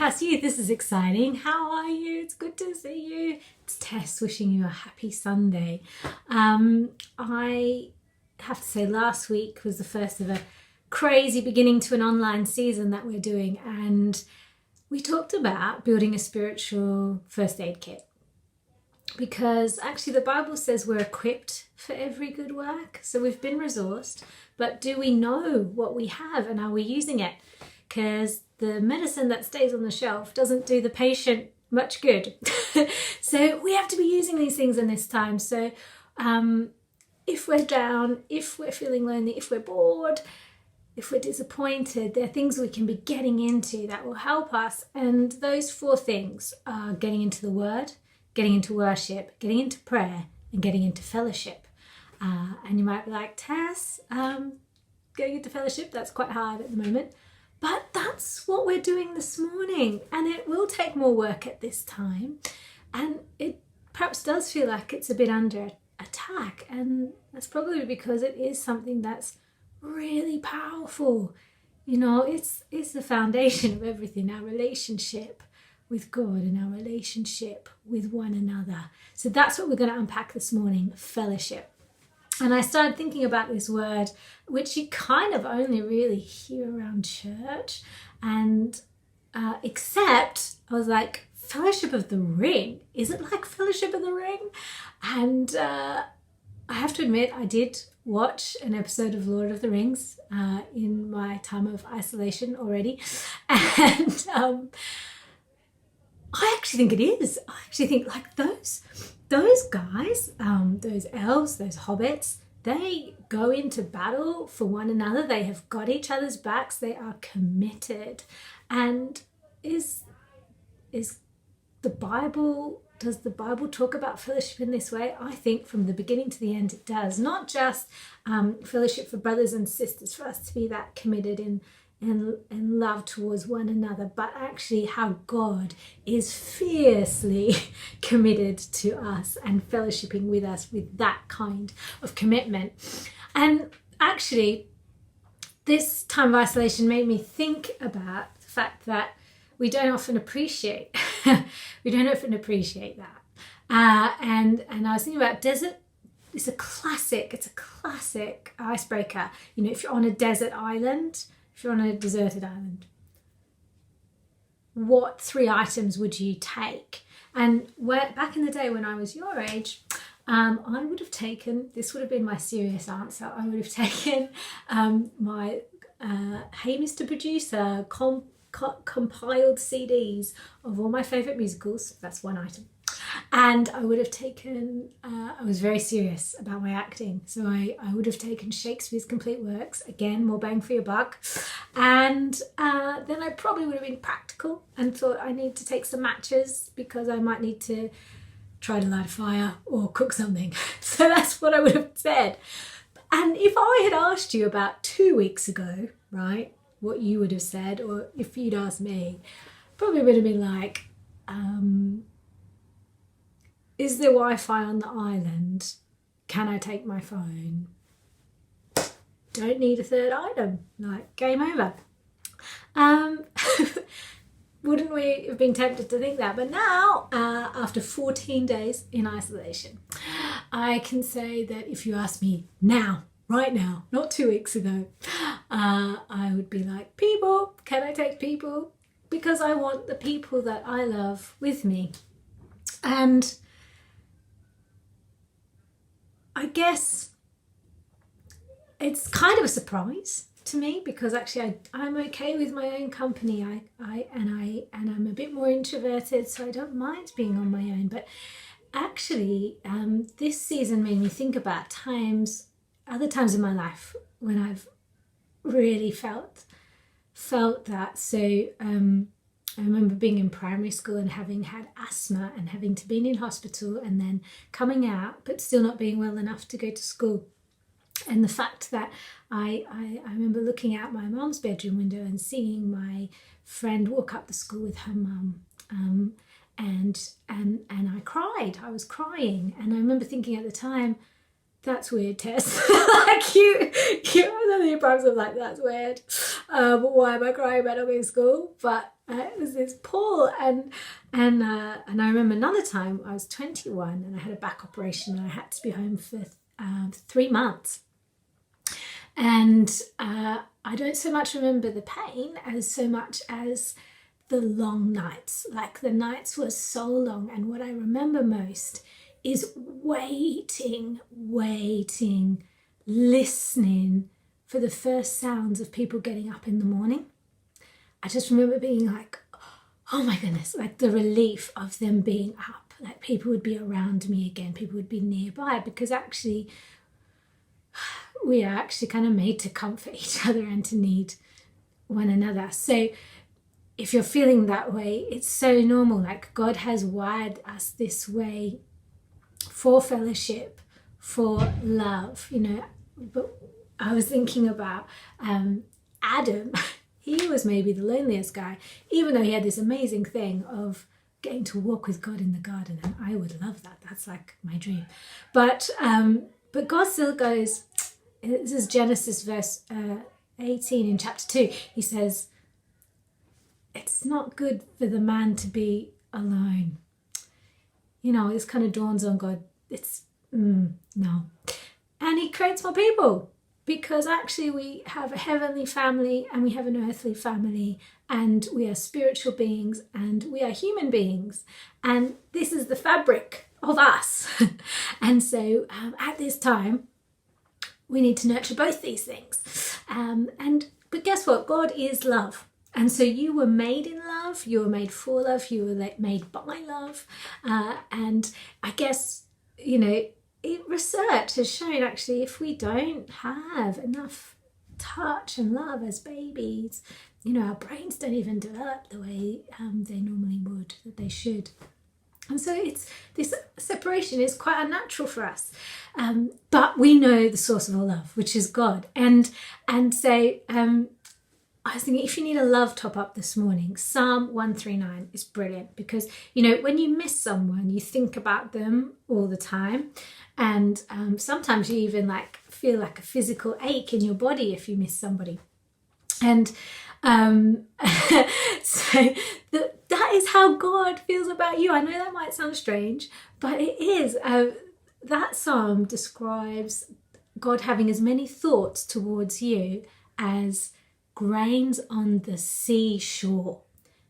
Lighthouse Youth. This is exciting. How are you? It's good to see you. It's Tess wishing you a happy Sunday. I have to say last week was the first of a crazy beginning to an online season that we're doing, and we talked about building a spiritual first aid kit, because actually the Bible says we're equipped for every good work. So we've been resourced, but do we know what we have and are we using it? Because the medicine that stays on the shelf doesn't do the patient much good. So we have to be using these things in this time. So if we're down, if we're feeling lonely, if we're bored, if we're disappointed, there are things we can be getting into that will help us. And those four things are getting into the Word, getting into worship, getting into prayer, and getting into fellowship. And you might be like, Tess, going into fellowship, that's quite hard at the moment. But that's what we're doing this morning. And it will take more work at this time. And it perhaps does feel like it's a bit under attack. And that's probably because it is something that's really powerful. You know, it's the foundation of everything, our relationship with God and our relationship with one another. So that's what we're going to unpack this morning, fellowship. And I started thinking about this word, which you kind of only really hear around church. And except I was like, Fellowship of the Ring? Is it like Fellowship of the Ring? And I have to admit, I did watch an episode of Lord of the Rings in my time of isolation already. And I actually think it is. I actually think like those guys, those elves, those hobbits, they go into battle for one another. They have got each other's backs. They are committed. And does the Bible talk about fellowship in this way? I think from the beginning to the end it does. Not just fellowship for brothers and sisters, for us to be that committed in love towards one another, but actually how God is fiercely committed to us and fellowshipping with us with that kind of commitment. And actually, this time of isolation made me think about the fact that we don't often appreciate that. And I was thinking about desert. It's a classic icebreaker. You know, if you're on a desert island, if you're on a deserted island, what 3 items would you take? And back in the day when I was your age, I would have taken, this would have been my serious answer, I would have taken my Hey Mr. Producer compiled CDs of all my favourite musicals. That's one item. And I would have taken, I was very serious about my acting. So I would have taken Shakespeare's complete works, again, more bang for your buck. And then I probably would have been practical and thought I need to take some matches because I might need to try to light a fire or cook something. So that's what I would have said. And if I had asked you about 2 weeks ago, right, what you would have said, or if you'd asked me, probably would have been like, is there Wi-Fi on the island? Can I take my phone? Don't need a third item. Like, game over. Wouldn't we have been tempted to think that? But now, after 14 days in isolation, I can say that if you ask me now, right now, not 2 weeks ago, I would be like, people, can I take people? Because I want the people that I love with me. And I guess it's kind of a surprise to me because actually I'm okay with my own company. I'm a bit more introverted, so I don't mind being on my own. But actually, this season made me think about other times in my life when I've really felt that. So I remember being in primary school and having had asthma and having to be in hospital and then coming out but still not being well enough to go to school. And the fact that I remember looking out my mum's bedroom window and seeing my friend walk up the school with her mum, and I cried. I was crying, and I remember thinking at the time, that's weird, Tess. Like you know, your problems of like, that's weird. But why am I crying about not being in school? But It was this Paul, and I remember another time I was 21 and I had a back operation and I had to be home for 3 months. And I don't so much remember the pain as so much as the long nights. Like the nights were so long, and what I remember most is waiting, listening for the first sounds of people getting up in the morning. I just remember being like, oh my goodness, like the relief of them being up. Like people would be around me again, people would be nearby, because actually we are actually kind of made to comfort each other and to need one another. So if you're feeling that way, it's so normal. Like God has wired us this way for fellowship, for love, you know. But I was thinking about Adam. He was maybe the loneliest guy, even though he had this amazing thing of getting to walk with God in the garden, and I would love that. That's like my dream. But God still goes. This is Genesis verse 18 in chapter 2. He says, it's not good for the man to be alone. You know, this kind of dawns on God. It's no. And he creates more people, because actually we have a heavenly family and we have an earthly family, and we are spiritual beings and we are human beings. And this is the fabric of us. And so at this time, we need to nurture both these things. But guess what? God is love. And so you were made in love, you were made for love, you were made by love. And I guess, you know, research has shown actually if we don't have enough touch and love as babies, you know, our brains don't even develop the way they normally would, that they should. And so this separation is quite unnatural for us. But we know the source of all love, which is God. And so I was thinking, if you need a love top up this morning, Psalm 139 is brilliant, because, you know, when you miss someone, you think about them all the time. And sometimes you even like feel like a physical ache in your body if you miss somebody. And so that is how God feels about you. I know that might sound strange, but it is. That psalm describes God having as many thoughts towards you as grains on the seashore.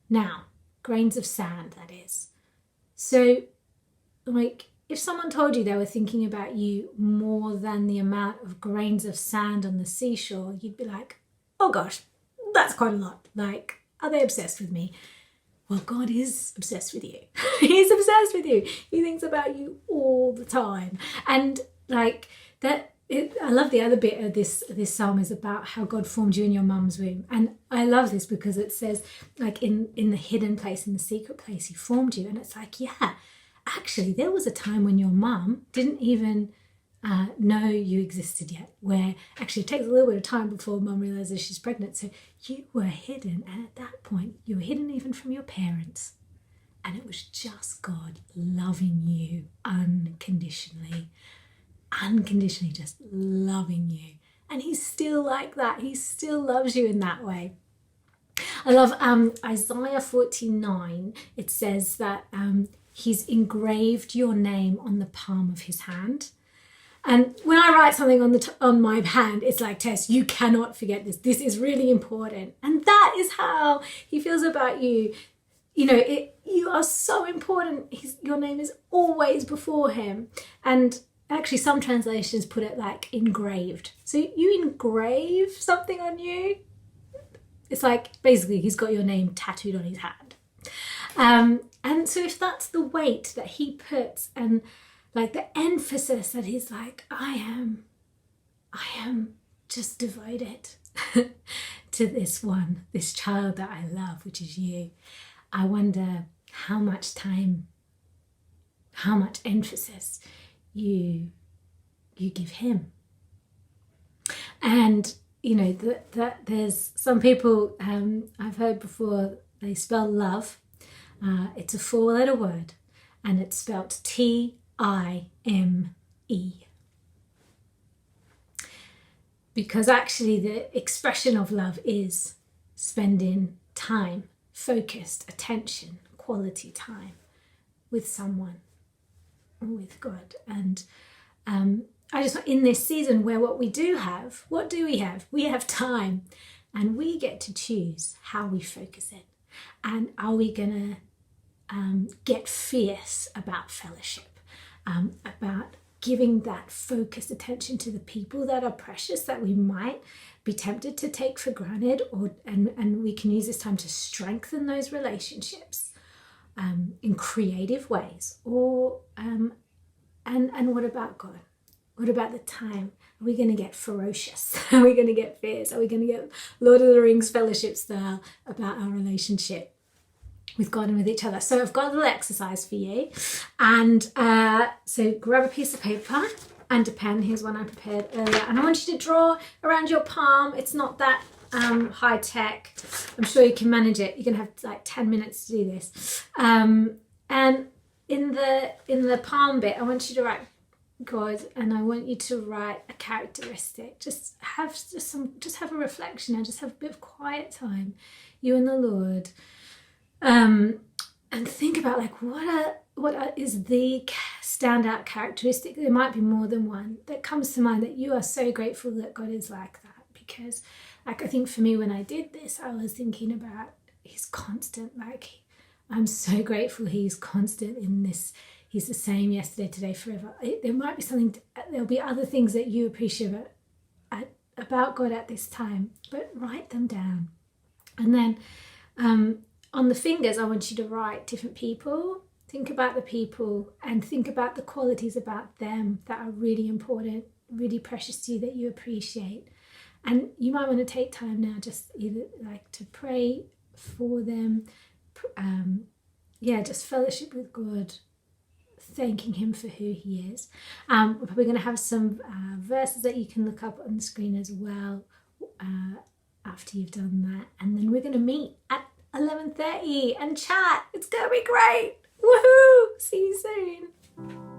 Now, grains of sand, that is. So, like, if someone told you they were thinking about you more than the amount of grains of sand on the seashore, you'd be like, oh gosh, that's quite a lot. Like, are they obsessed with me? Well, God is obsessed with you. He's obsessed with you. He thinks about you all the time. And like that, I love the other bit of this psalm is about how God formed you in your mum's womb. And I love this because it says, like, in the hidden place, in the secret place, he formed you. And it's like, yeah, actually, there was a time when your mum didn't even know you existed yet, where actually it takes a little bit of time before mum realizes she's pregnant. So you were hidden, and at that point you were hidden even from your parents, and it was just God loving you unconditionally, just loving you. And he's still like that. He still loves you in that way. I love Isaiah 49. It says that he's engraved your name on the palm of his hand. And when I write something on my hand, it's like, Tess, you cannot forget this. This is really important. And that is how he feels about you. You know, you are so important. Your name is always before him. And actually, some translations put it like engraved. So you engrave something on you. It's like, basically, he's got your name tattooed on his hand. And so if that's the weight that he puts, and like the emphasis that he's like, I am just devoted to this child that I love, which is you. I wonder how much time, how much emphasis you give him. And, you know, that there's some people I've heard before, they spell love. It's a 4-letter word, and it's spelt Time. Because actually the expression of love is spending time focused attention, quality time with someone or with God. And I just, in this season where what do we have? We have time, and we get to choose how we focus it. And are we going to get fierce about fellowship, about giving that focused attention to the people that are precious, that we might be tempted to take for granted, and we can use this time to strengthen those relationships in creative ways? Or and what about God? What about the time? Are we going to get ferocious? Are we going to get fierce? Are we going to get Lord of the Rings fellowship style about our relationship with God and with each other? So I've got a little exercise for you. And so grab a piece of paper and a pen. Here's one I prepared earlier. And I want you to draw around your palm. It's not that high tech. I'm sure you can manage it. You're going to have like 10 minutes to do this. And in the palm bit, I want you to write God, and I want you to write a characteristic. Just have a reflection and just have a bit of quiet time, you and the Lord, and think about like what is the standout characteristic. There might be more than one that comes to mind that you are so grateful that God is like that. Because like, I think for me, when I did this, I was thinking about He's constant. Like, I'm so grateful He's constant in this. He's the same yesterday, today, forever. There might be something, there'll be other things that you appreciate about God at this time, but write them down. And then on the fingers, I want you to write different people. Think about the people and think about the qualities about them that are really important, really precious to you, that you appreciate. And you might want to take time now just either like to pray for them. Just fellowship with God, thanking Him for who He is. We're probably going to have some verses that you can look up on the screen as well after you've done that. And then we're going to meet at 11:30 and chat. It's going to be great. Woohoo! See you soon.